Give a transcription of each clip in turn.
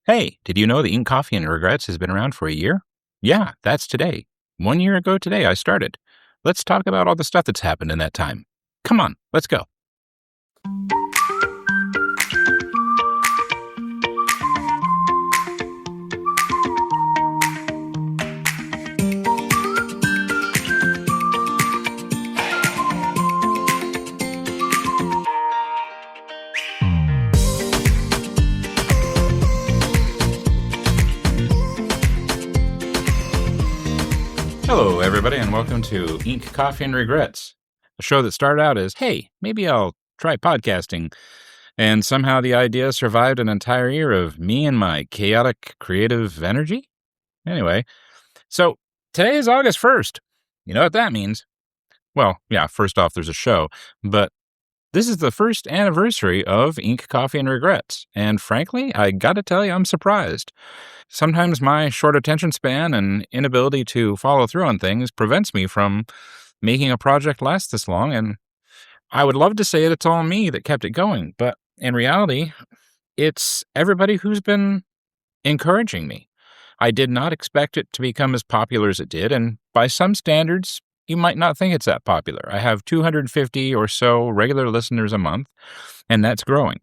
Hey, did you know the Ink Coffee and Regrets has been around for a year? Yeah, that's today. 1 year ago today, I started. Let's talk about all the stuff that's happened in that time. Come on, let's go. Hello, everybody, and welcome to Ink Coffee and Regrets, a show that started out as, hey, maybe I'll try podcasting. And somehow the idea survived an entire year of me and my chaotic creative energy. Anyway, so today is August 1st. You know what that means? Well, yeah, first off, there's a show, but this is the first anniversary of Ink, Coffee, and Regrets, and frankly, I gotta tell you, I'm surprised. Sometimes my short attention span and inability to follow through on things prevents me from making a project last this long, and I would love to say it's all me that kept it going, but in reality, it's everybody who's been encouraging me. I did not expect it to become as popular as it did, and by some standards, you might not think it's that popular. I have 250 or so regular listeners a month, and that's growing.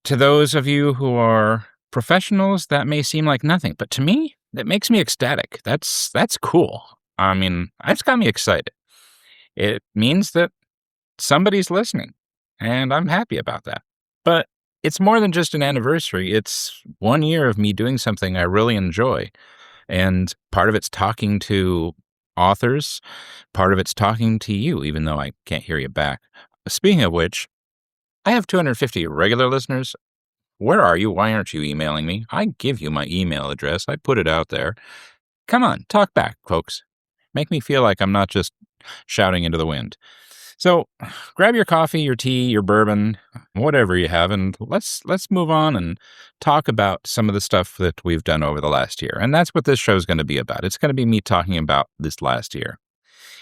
To those of you who are professionals, that may seem like nothing, but to me, that makes me ecstatic. That's cool. I mean, that's got me excited. It means that somebody's listening, and I'm happy about that. But it's more than just an anniversary. It's 1 year of me doing something I really enjoy. And part of it's talking to authors, part of it's talking to you, even though I can't hear you back. Speaking of which, I have 250 regular listeners. Where are you? Why aren't you emailing me? I give you my email address. I put it out there. Come on, talk back, folks. Make me feel like I'm not just shouting into the wind. So grab your coffee, your tea, your bourbon, whatever you have, and let's move on and talk about some of the stuff that we've done over the last year. And that's what this show is going to be about. It's going to be me talking about this last year.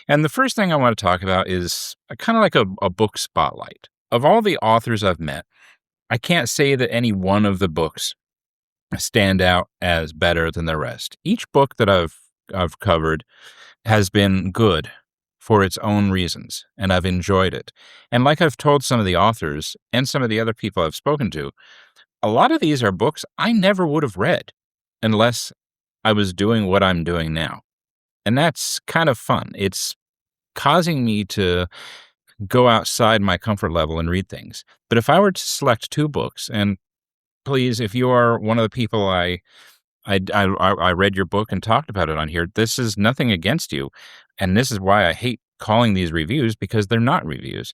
And the first thing I want to talk about is kind of like a book spotlight. Of all the authors I've met, I can't say that any one of the books stand out as better than the rest. Each book that I've covered has been good for its own reasons, and I've enjoyed it. And like I've told some of the authors and some of the other people I've spoken to, a lot of these are books I never would have read unless I was doing what I'm doing now. And that's kind of fun. It's causing me to go outside my comfort level and read things. But if I were to select two books, and please, if you are one of the people I read your book and talked about it on here, this is nothing against you. And this is why I hate calling these reviews, because they're not reviews.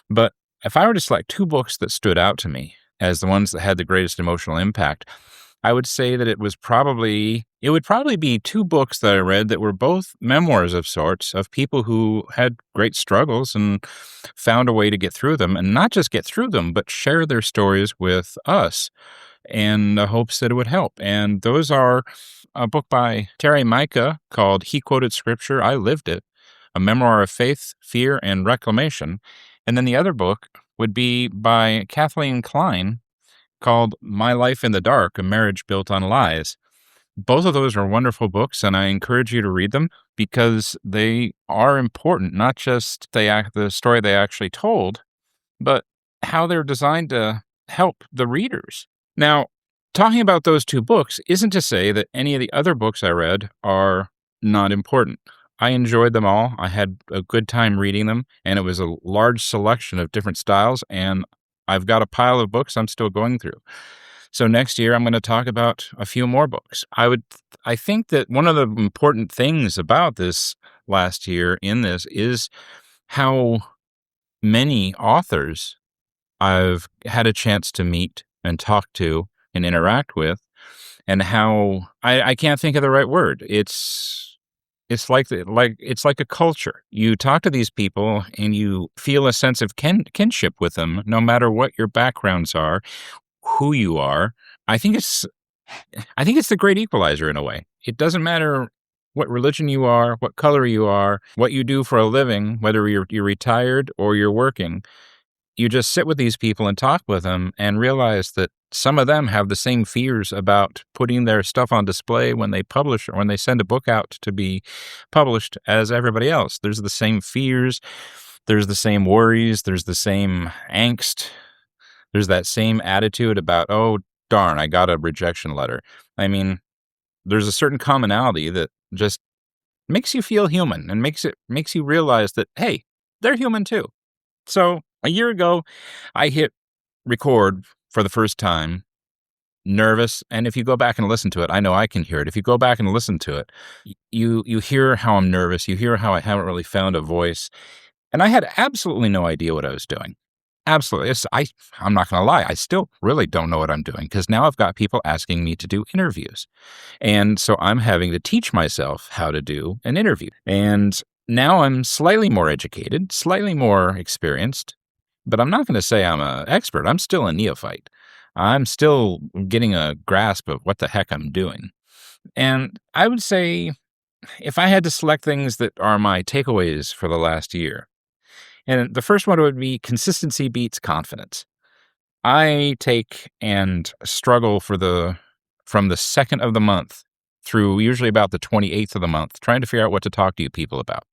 But if I were to select two books that stood out to me as the ones that had the greatest emotional impact, I would say that it would probably be two books that I read that were both memoirs of sorts of people who had great struggles and found a way to get through them, and not just get through them, but share their stories with us in the hopes that it would help. And those are a book by Terrie Mayka called He Quoted Scripture, I Lived It, a memoir of faith, fear, and reclamation. And then the other book would be by Kathleen Kline called My Life in the Dark, A Marriage Built on Lies. Both of those are wonderful books, and I encourage you to read them because they are important, not just the story they actually told, but how they're designed to help the readers. Now, talking about those two books isn't to say that any of the other books I read are not important. I enjoyed them all. I had a good time reading them, and it was a large selection of different styles, and I've got a pile of books I'm still going through. So next year, I'm going to talk about a few more books. I think that one of the important things about this last year in this is how many authors I've had a chance to meet and talk to and interact with, and how I can't think of the right word. It's like a culture. You talk to these people and you feel a sense of kinship with them, no matter what your backgrounds are, who you are. I think it's the great equalizer in a way. It doesn't matter what religion you are, what color you are, what you do for a living, whether you're retired or you're working. you just sit with these people and talk with them and realize that some of them have the same fears about putting their stuff on display when they publish or when they send a book out to be published as everybody else. There's the same fears, there's the same worries, there's the same angst, there's that same attitude about, oh, darn, I got a rejection letter. I mean, there's a certain commonality that just makes you feel human and makes you realize that, hey, they're human too. So a year ago, I hit record for the first time, nervous. And if you go back and listen to it, I know I can hear it. If you go back and listen to it, you hear how I'm nervous. You hear how I haven't really found a voice. And I had absolutely no idea what I was doing. Absolutely. I'm not going to lie. I still really don't know what I'm doing because now I've got people asking me to do interviews. And so I'm having to teach myself how to do an interview. And now I'm slightly more educated, slightly more experienced, but I'm not going to say I'm an expert. I'm still a neophyte. I'm still getting a grasp of what the heck I'm doing. And I would say if I had to select things that are my takeaways for the last year, and the first one would be consistency beats confidence. I take and struggle from the second of the month through usually about the 28th of the month, trying to figure out what to talk to you people about.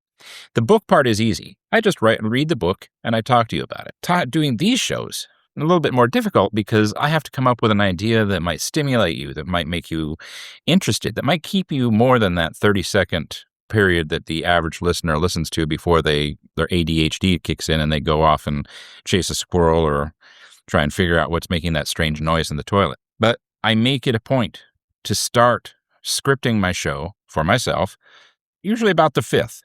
The book part is easy. I just read the book and I talk to you about it. Doing these shows, a little bit more difficult because I have to come up with an idea that might stimulate you, that might make you interested, that might keep you more than that 30-second period that the average listener listens to before their ADHD kicks in and they go off and chase a squirrel or try and figure out what's making that strange noise in the toilet. But I make it a point to start scripting my show for myself, usually about the 5th.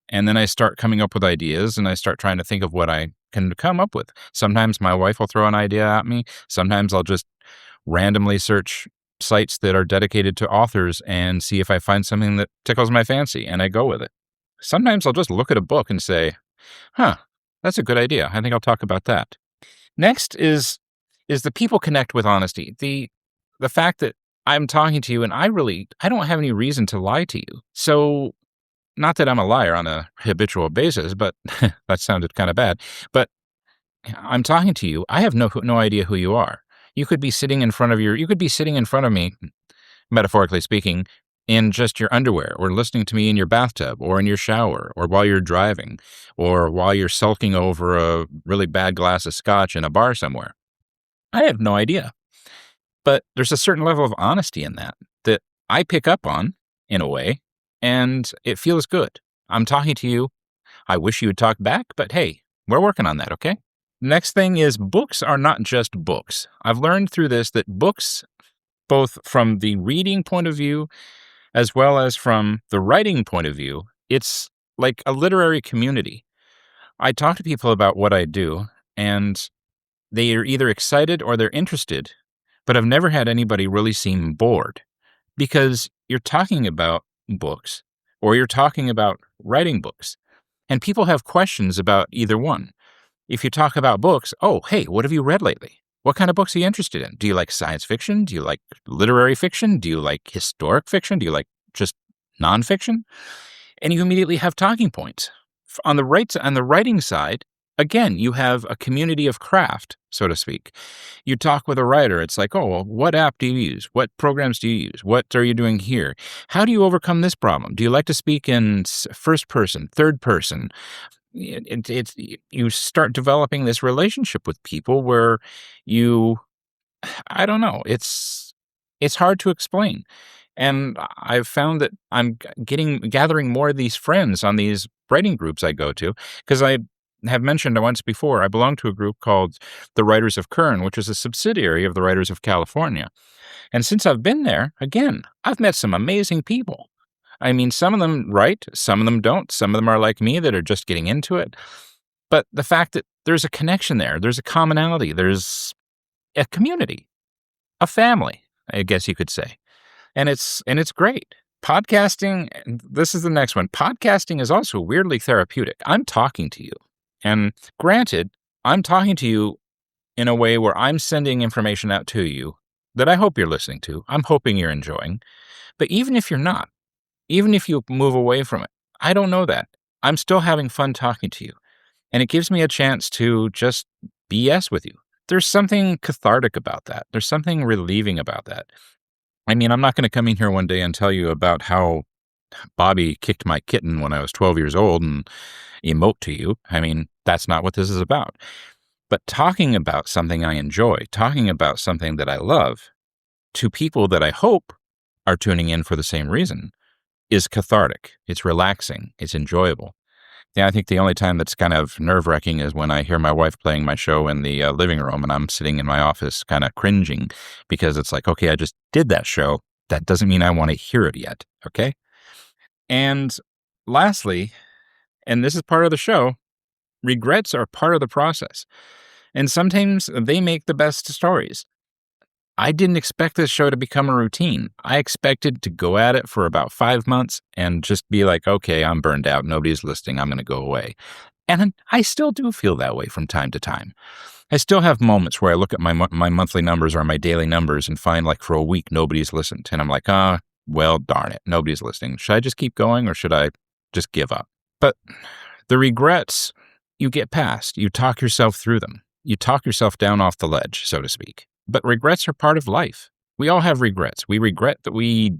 And then I start coming up with ideas and I start trying to think of what I can come up with. Sometimes my wife will throw an idea at me. Sometimes I'll just randomly search sites that are dedicated to authors and see if I find something that tickles my fancy and I go with it. Sometimes I'll just look at a book and say, that's a good idea. I think I'll talk about that. Next is the people connect with honesty. The fact that I'm talking to you and I don't have any reason to lie to you. So not that I'm a liar on a habitual basis, but that sounded kind of bad. But I'm talking to you. I have no idea who you are. You could be sitting in front of me, metaphorically speaking, in just your underwear, or listening to me in your bathtub, or in your shower, or while you're driving, or while you're sulking over a really bad glass of scotch in a bar somewhere. I have no idea. But there's a certain level of honesty in that I pick up on, in a way, and it feels good. I'm talking to you. I wish you would talk back, but hey, we're working on that, okay? Next thing is books are not just books. I've learned through this that books, both from the reading point of view as well as from the writing point of view, it's like a literary community. I talk to people about what I do, and they are either excited or they're interested, but I've never had anybody really seem bored because you're talking about books or you're talking about writing books, and people have questions about either one. If you talk about books, oh, hey, what have you read lately? What kind of books are you interested in? Do you like science fiction? Do you like literary fiction? Do you like historic fiction? Do you like just nonfiction? And you immediately have talking points. On the writing side, again, you have a community of craft, so to speak. You talk with a writer. It's like, oh, well, what app do you use? What programs do you use? What are you doing here? How do you overcome this problem? Do you like to speak in first person, third person? You start developing this relationship with people where I don't know, it's hard to explain. And I've found that I'm gathering more of these friends on these writing groups I go to, because I have mentioned once before, I belong to a group called the Writers of Kern, which is a subsidiary of the Writers of California. And since I've been there, again, I've met some amazing people. I mean, some of them write, some of them don't. Some of them are like me that are just getting into it. But the fact that there's a connection there, there's a commonality, there's a community, a family, I guess you could say. And it's great. Podcasting, this is the next one. Podcasting is also weirdly therapeutic. I'm talking to you. And granted, I'm talking to you in a way where I'm sending information out to you that I hope you're listening to. I'm hoping you're enjoying. But even if you're not, even if you move away from it, I don't know that. I'm still having fun talking to you. And it gives me a chance to just BS with you. There's something cathartic about that. There's something relieving about that. I mean, I'm not going to come in here one day and tell you about how Bobby kicked my kitten when I was 12 years old and emote to you. I mean, that's not what this is about. But talking about something I enjoy, talking about something that I love to people that I hope are tuning in for the same reason is cathartic. It's relaxing. It's enjoyable. Yeah, I think the only time that's kind of nerve-wracking is when I hear my wife playing my show in the living room and I'm sitting in my office kind of cringing because it's like, okay, I just did that show. That doesn't mean I want to hear it yet, okay? And lastly, and this is part of the show, regrets are part of the process. And sometimes they make the best stories. I didn't expect this show to become a routine. I expected to go at it for about 5 months and just be like, okay, I'm burned out. Nobody's listening. I'm going to go away. And I still do feel that way from time to time. I still have moments where I look at my monthly numbers or my daily numbers and find like for a week, nobody's listened. And I'm like, well, darn it. Nobody's listening. Should I just keep going or should I just give up? But the regrets you get past, you talk yourself through them. You talk yourself down off the ledge, so to speak. But regrets are part of life. We all have regrets. We regret that we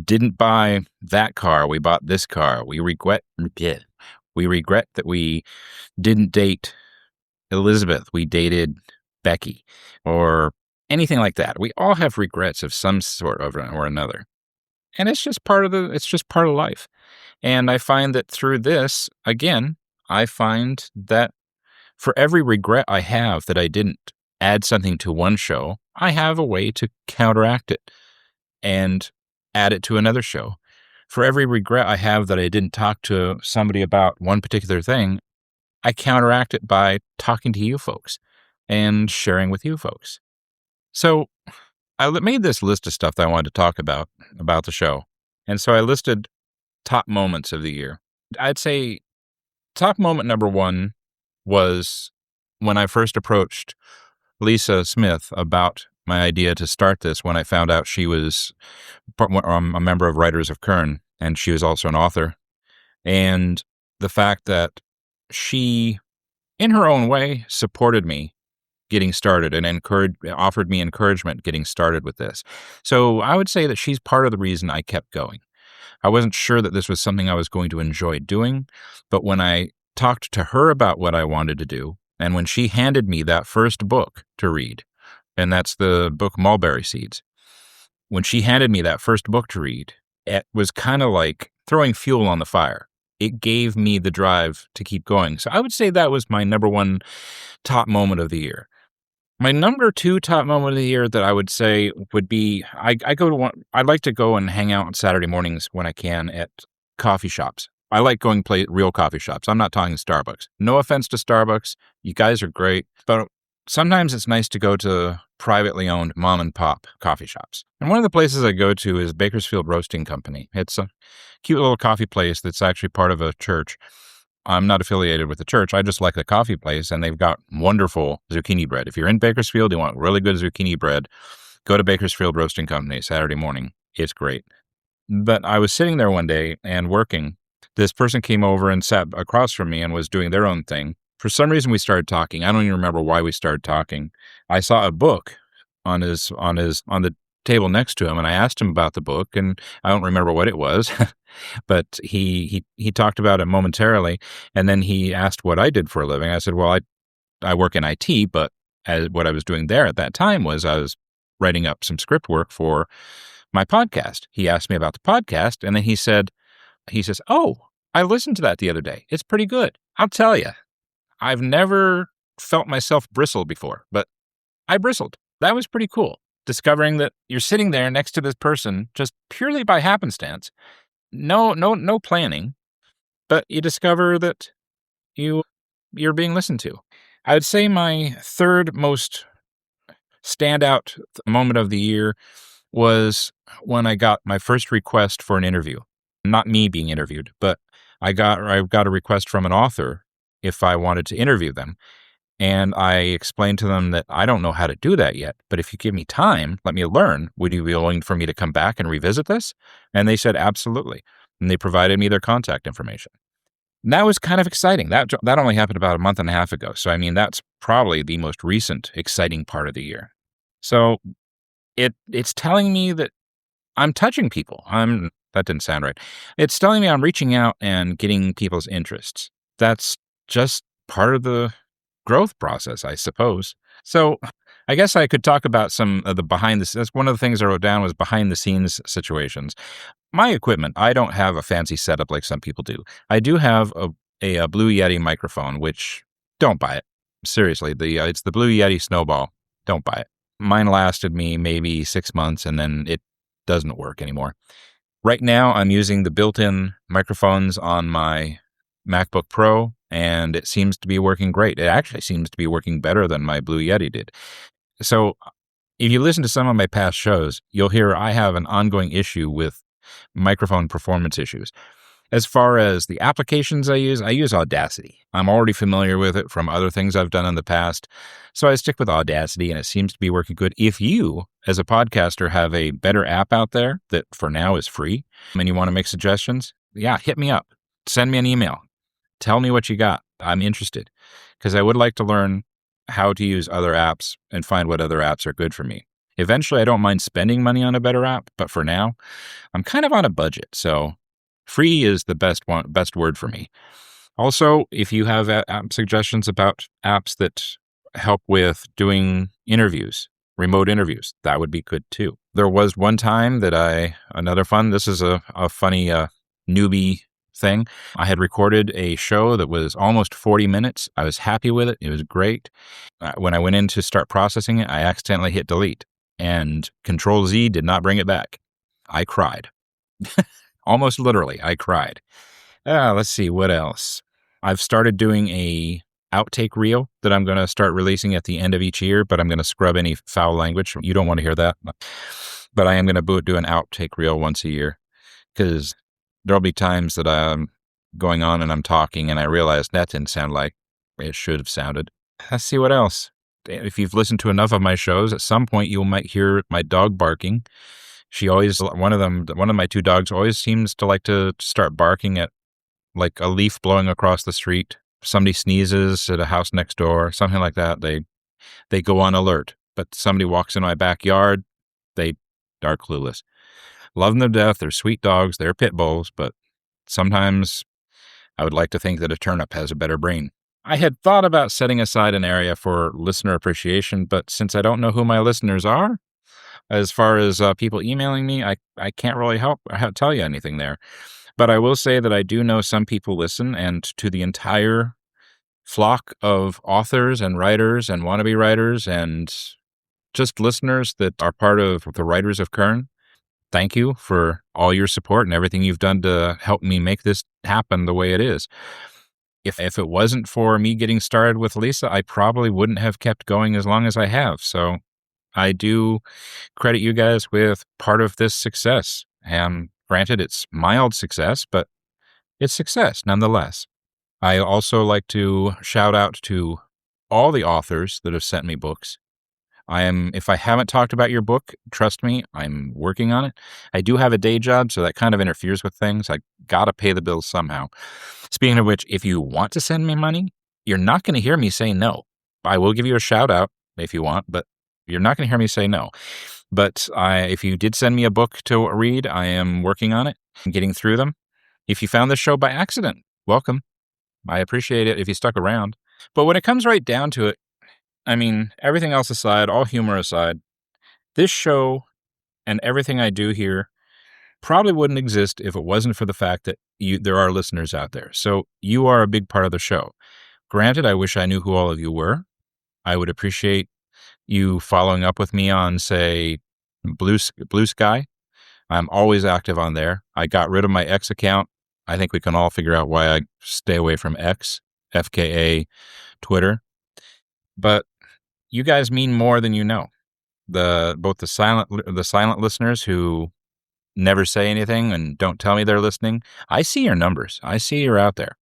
didn't buy that car. We bought this car. We regret that we didn't date Elizabeth. We dated Becky or anything like that. We all have regrets of some sort or another. And it's just part of life. And I find that through this, again, I find that for every regret I have that I didn't add something to one show, I have a way to counteract it and add it to another show. For every regret I have that I didn't talk to somebody about one particular thing, I counteract it by talking to you folks and sharing with you folks. So I made this list of stuff that I wanted to talk about the show. And so I listed top moments of the year. I'd say top moment number one was when I first approached Lisa Smith about my idea to start this when I found out she was a member of Writers of Kern, and she was also an author. And the fact that she, in her own way, supported me getting started and offered me encouragement getting started with this. So I would say that she's part of the reason I kept going. I wasn't sure that this was something I was going to enjoy doing, but when I talked to her about what I wanted to do, and when she handed me that first book to read, and that's the book Mulberry Seeds, when she handed me that first book to read, it was kind of like throwing fuel on the fire. It gave me the drive to keep going. So I would say that was my number one top moment of the year. My number two top moment of the year that I would say would be, I like to go and hang out on Saturday mornings when I can at coffee shops. I like going play real coffee shops. I'm not talking Starbucks. No offense to Starbucks. You guys are great. But sometimes it's nice to go to privately owned mom and pop coffee shops. And one of the places I go to is Bakersfield Roasting Company. It's a cute little coffee place that's actually part of a church. I'm not affiliated with the church. I just like the coffee place, and they've got wonderful zucchini bread. If you're in Bakersfield, you want really good zucchini bread, go to Bakersfield Roasting Company Saturday morning. It's great. But I was sitting there one day and working. This person came over and sat across from me and was doing their own thing. For some reason, we started talking. I don't even remember why we started talking. I saw a book on the table next to him, and I asked him about the book, and I don't remember what it was, but he talked about it momentarily, and then he asked what I did for a living. I said, well, I work in IT, but what I was doing there at that time was I was writing up some script work for my podcast. He asked me about the podcast, and then he says, oh, I listened to that the other day. It's pretty good. I'll tell you, I've never felt myself bristle before, but I bristled. That was pretty cool. Discovering that you're sitting there next to this person just purely by happenstance, no planning, but you discover that you're being listened to. I would say my third most standout moment of the year was when I got my first request for an interview. Not me being interviewed, but I got a request from an author if I wanted to interview them. And I explained to them that I don't know how to do that yet, but if you give me time, let me learn, would you be willing for me to come back and revisit this? And they said, absolutely. And they provided me their contact information. That was kind of exciting. That only happened about a month and a half ago. So, I mean, that's probably the most recent exciting part of the year. So it's telling me that I'm touching people. That didn't sound right. It's telling me I'm reaching out and getting people's interests. That's just part of the growth process, I suppose. So I guess I could talk about some of the behind the scenes. One of the things I wrote down was behind the scenes situations. My equipment, I don't have a fancy setup like some people do. I do have a Blue Yeti microphone, which don't buy it. Seriously, it's the Blue Yeti Snowball. Don't buy it. Mine lasted me maybe 6 months and then it doesn't work anymore. Right now, I'm using the built-in microphones on my MacBook Pro, and it seems to be working great. It actually seems to be working better than my Blue Yeti did. So if you listen to some of my past shows, you'll hear I have an ongoing issue with microphone performance issues. As far as the applications I use Audacity. I'm already familiar with it from other things I've done in the past, so I stick with Audacity, and it seems to be working good. If you, as a podcaster, have a better app out there that for now is free, and you want to make suggestions, yeah, hit me up. Send me an email. Tell me what you got. I'm interested, because I would like to learn how to use other apps and find what other apps are good for me. Eventually, I don't mind spending money on a better app, but for now, I'm kind of on a budget, so free is the best word for me. Also, if you have app suggestions about apps that help with doing interviews, remote interviews, that would be good too. There was one time that this is a funny newbie thing. I had recorded a show that was almost 40 minutes. I was happy with it. It was great. When I went in to start processing it, I accidentally hit delete, and Control Z did not bring it back. I cried. Almost literally, I cried. Let's see, what else? I've started doing a outtake reel that I'm going to start releasing at the end of each year, but I'm going to scrub any foul language. You don't want to hear that. But I am going to do an outtake reel once a year, because there'll be times that I'm going on and I'm talking and I realize that didn't sound like it should have sounded. Let's see what else. If you've listened to enough of my shows, at some point you might hear my dog barking. One of my two dogs always seems to like to start barking at like a leaf blowing across the street. Somebody sneezes at a house next door, something like that. They go on alert. But somebody walks in my backyard, they are clueless. Love them to death. They're sweet dogs. They're pit bulls, but sometimes I would like to think that a turnip has a better brain. I had thought about setting aside an area for listener appreciation, but since I don't know who my listeners are, as far as people emailing me, I can't really tell you anything there. But I will say that I do know some people listen, and to the entire flock of authors and writers and wannabe writers and just listeners that are part of the Writers of Kern, thank you for all your support and everything you've done to help me make this happen the way it is. If it wasn't for me getting started with Lisa, I probably wouldn't have kept going as long as I have. So I do credit you guys with part of this success. And granted, it's mild success, but it's success nonetheless. I also like to shout out to all the authors that have sent me books. If I haven't talked about your book, trust me, I'm working on it. I do have a day job, so that kind of interferes with things. I gotta pay the bills somehow. Speaking of which, if you want to send me money, you're not going to hear me say no. I will give you a shout out if you want, but you're not going to hear me say no. But if you did send me a book to read, I am working on it and getting through them. If you found this show by accident, welcome. I appreciate it if you stuck around. But when it comes right down to it, I mean, everything else aside, all humor aside, this show and everything I do here probably wouldn't exist if it wasn't for the fact that there are listeners out there. So you are a big part of the show. Granted, I wish I knew who all of you were. I would appreciate you following up with me on, say, Blue Sky. I'm always active on there. I got rid of my X account. I think we can all figure out why I stay away from X, FKA, Twitter. But you guys mean more than you know. Both the silent listeners who never say anything and don't tell me they're listening. I see your numbers. I see you're out there.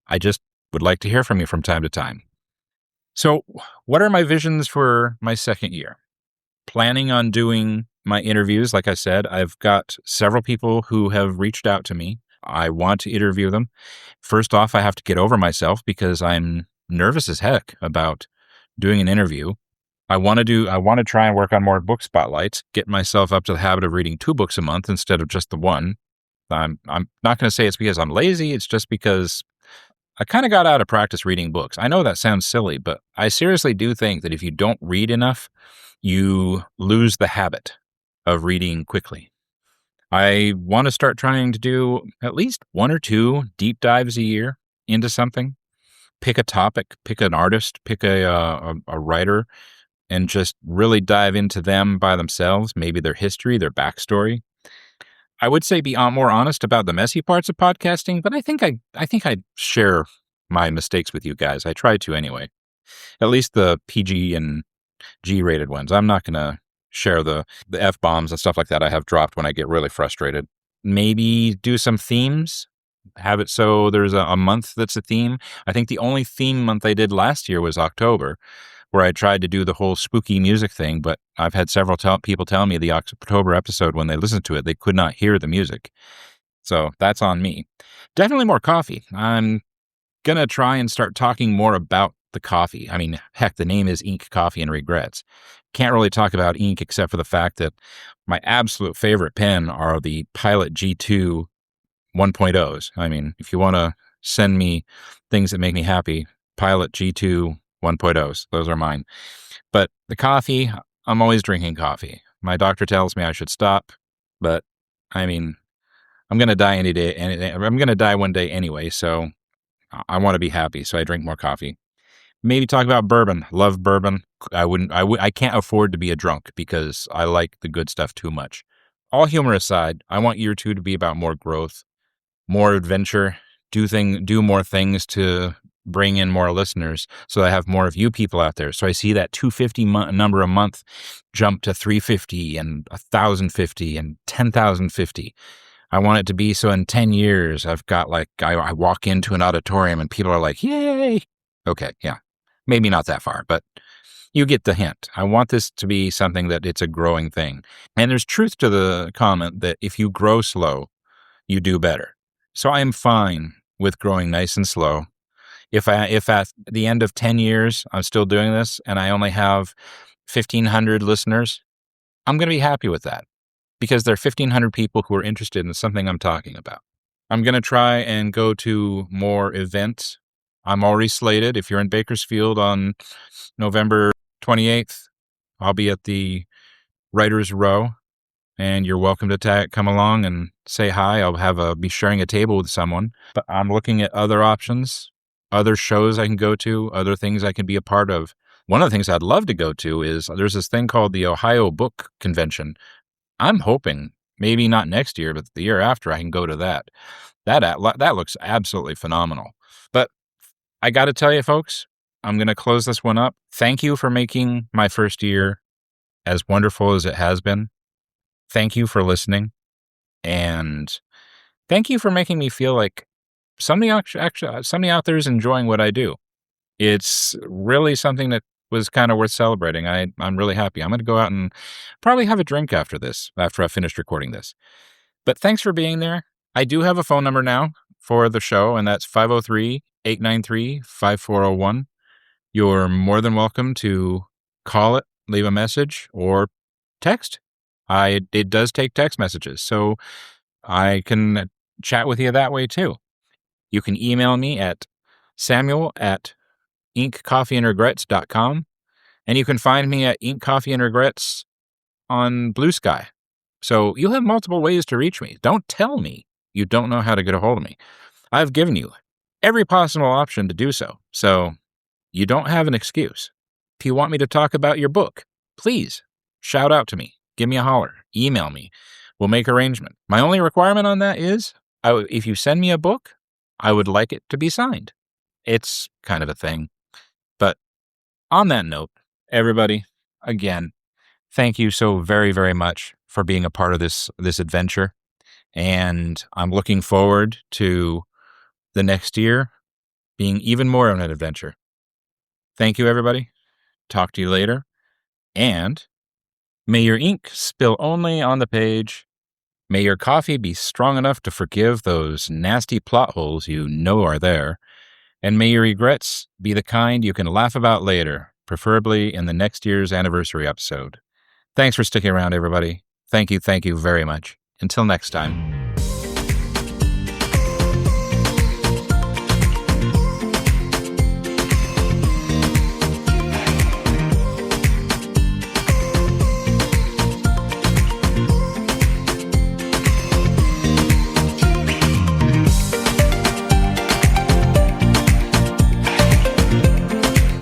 I just would like to hear from you from time to time. So what are my visions for my second year? Planning on doing my interviews. Like I said, I've got several people who have reached out to me. I want to interview them. First off, I have to get over myself because I'm nervous as heck about doing an interview. I want to try and work on more book spotlights, get myself up to the habit of reading 2 books a month instead of just the one. I'm not going to say it's because I'm lazy. It's just because I kind of got out of practice reading books. I know that sounds silly, but I seriously do think that if you don't read enough, you lose the habit of reading quickly. I want to start trying to do at least 1 or 2 deep dives a year into something. Pick a topic, pick an artist, pick a writer, and just really dive into them by themselves, maybe their history, their backstory. I would say be more honest about the messy parts of podcasting, but I think I share my mistakes with you guys. I try to anyway. At least the PG and G-rated ones. I'm not going to share the F-bombs and stuff like that I have dropped when I get really frustrated. Maybe do some themes. Have it so there's a month that's a theme. I think the only theme month I did last year was October, where I tried to do the whole spooky music thing, but I've had several people tell me the October episode, when they listened to it, they could not hear the music. So that's on me. Definitely more coffee. I'm going to try and start talking more about the coffee. I mean, heck, the name is Ink, Coffee, and Regrets. Can't really talk about ink except for the fact that my absolute favorite pen are the Pilot G2 1.0s. I mean, if you want to send me things that make me happy, Pilot G2 1.0s, those are mine. But the coffee, I'm always drinking coffee. My doctor tells me I should stop, but I mean, I'm going to die any day, and I'm going to die one day anyway, so I want to be happy, so I drink more coffee. Maybe talk about bourbon. Love bourbon. I can't afford to be a drunk because I like the good stuff too much. All humor aside, I want year 2 to be about more growth, more adventure, do more things to bring in more listeners so I have more of you people out there. So I see that 250 number a month jump to 350 and 1,050 and 10,050. I want it to be so in 10 years, I've got I walk into an auditorium and people are like, yay. Okay, yeah. Maybe not that far, but you get the hint. I want this to be something that it's a growing thing. And there's truth to the comment that if you grow slow, you do better. So I am fine with growing nice and slow. If at the end of 10 years, I'm still doing this and I only have 1,500 listeners, I'm going to be happy with that because there are 1,500 people who are interested in something I'm talking about. I'm going to try and go to more events. I'm already slated. If you're in Bakersfield on November 28th, I'll be at the Writers Row, and you're welcome to come along and say hi. I'll be sharing a table with someone. But I'm looking at other options, other shows I can go to, other things I can be a part of. One of the things I'd love to go to is there's this thing called the Ohio Book Convention. I'm hoping maybe not next year, but the year after I can go to that. That looks absolutely phenomenal. But I got to tell you, folks, I'm going to close this one up. Thank you for making my first year as wonderful as it has been. Thank you for listening. And thank you for making me feel like somebody out there is enjoying what I do. It's really something that was kind of worth celebrating. I'm really happy. I'm going to go out and probably have a drink after I've finished recording this. But thanks for being there. I do have a phone number now for the show, and that's 503-893-5401. You're more than welcome to call it, leave a message, or text. It does take text messages, so I can chat with you that way too. You can email me at samuel@inkcoffeeandregrets.com, and you can find me at Ink Coffee and Regrets on Blue Sky. So you'll have multiple ways to reach me. Don't tell me you don't know how to get a hold of me. I've given you every possible option to do so, so you don't have an excuse. If you want me to talk about your book, please shout out to me. Give me a holler. Email me. We'll make arrangement. My only requirement on that is if you send me a book, I would like it to be signed. It's kind of a thing. But on that note, everybody, again, thank you so very, very much for being a part of this adventure. And I'm looking forward to the next year being even more of an adventure. Thank you, everybody. Talk to you later. And may your ink spill only on the page May your coffee be strong enough to forgive those nasty plot holes you know are there, and may your regrets be the kind you can laugh about later, preferably in the next year's anniversary episode. Thanks for sticking around, everybody. Thank you very much. Until next time.